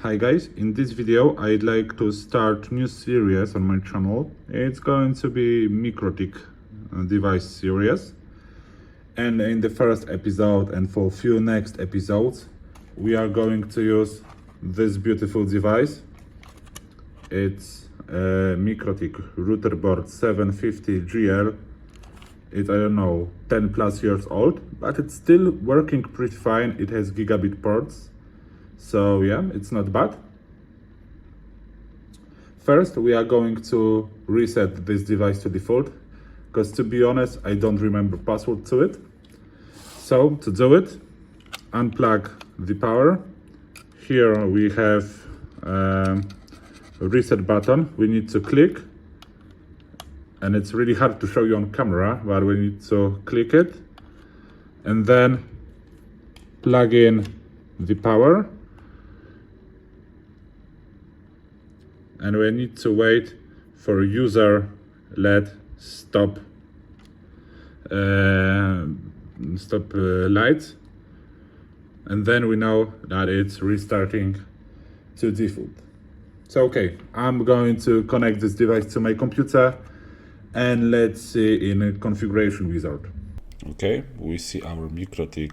Hi guys, in this video I'd like to start new series on my channel. It's going to be MikroTik device series, and in the first episode and for few next episodes we are going to use this beautiful device. It's a MikroTik router board 750 GL. It's, I don't know, 10 plus years old, but it's still working pretty fine. It has gigabit ports. So yeah, it's not bad. First, we are going to reset this device to default, because to be honest, I don't remember password to it. So to do it, unplug the power. Here we have a reset button. We need to click, and it's really hard to show you on camera, but we need to click it and then plug in the power. And we need to wait for user LED stop lights, and then we know that it's restarting to default. So okay, I'm going to connect this device to my computer and let's see in a configuration wizard. Okay, we see our MikroTik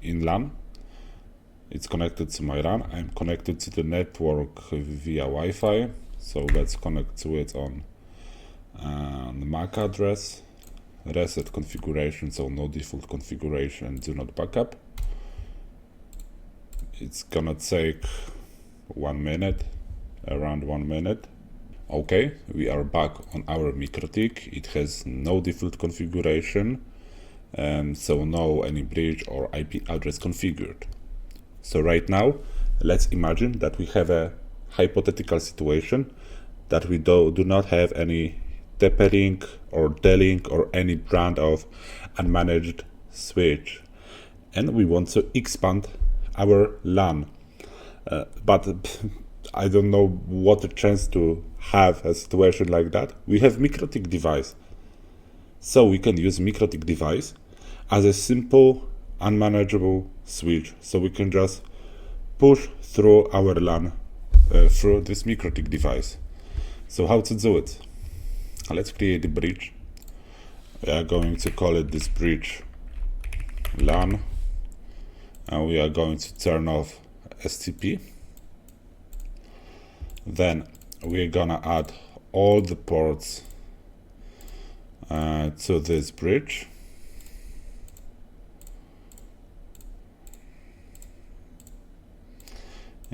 in LAN. It's connected to my LAN. I'm connected to the network via Wi-Fi. So let's connect to it on the MAC address. Reset configuration, so no default configuration, do not backup. It's gonna take 1 minute, around 1 minute. Okay, we are back on our MikroTik. It has no default configuration, so no any bridge or IP address configured. So right now, let's imagine that we have a hypothetical situation that we do not have any TP-Link or D-Link or any brand of unmanaged switch, and we want to expand our LAN. But I don't know what a chance to have a situation like that. We have MikroTik device, so we can use MikroTik device as a simple unmanageable switch, so we can just push through our LAN through this MikroTik device. So how to do it? Let's create a bridge. We are going to call it this bridge LAN, and we are going to turn off STP. Then we're gonna add all the ports to this bridge.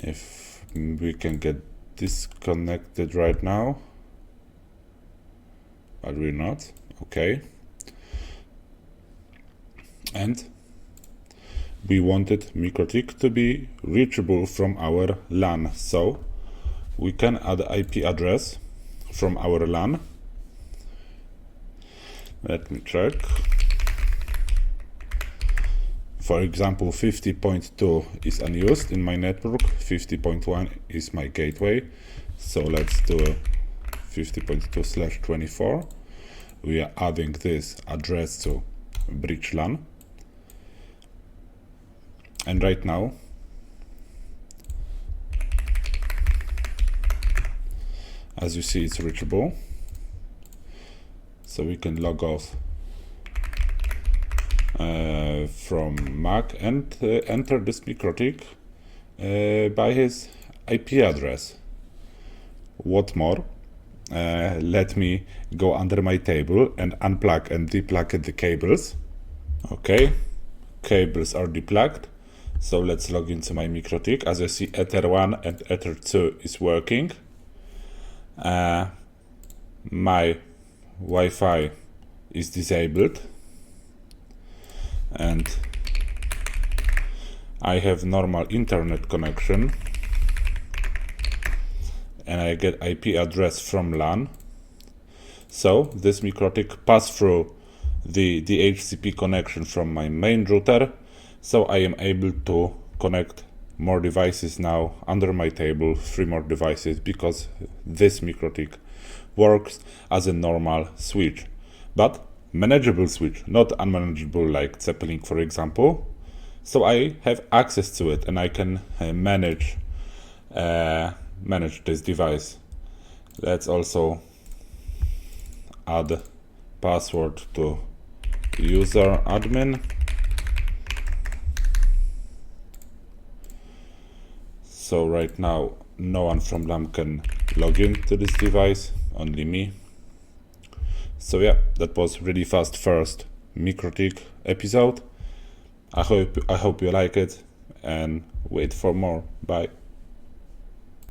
If we can get disconnected right now, but we're not. Okay. And we wanted MikroTik to be reachable from our LAN, so we can add IP address from our LAN. Let me check. For example, 50.2 is unused in my network, 50.1 is my gateway. So let's do 50.2/24. We are adding this address to bridge LAN. And right now, as you see, it's reachable. So we can log off from MAC and enter this MikroTik by his IP address. What more? Let me go under my table and unplug and deplug the cables. Okay, cables are deplugged. So let's log into my MikroTik. As you see, Ether 1 and Ether 2 is working. My Wi-Fi is disabled, and I have normal internet connection, and I get IP address from LAN. So this MikroTik passed through the DHCP connection from my main router, so I am able to connect more devices now under my table, 3 more devices, because this MikroTik works as a normal switch, but manageable switch, not unmanageable like TP-Link, for example. So I have access to it, and I can manage manage this device. Let's also add password to user admin. So right now no one from LAM can log in to this device, only me. So yeah, that was really fast first MikroTik episode. I hope you like it and wait for more. Bye.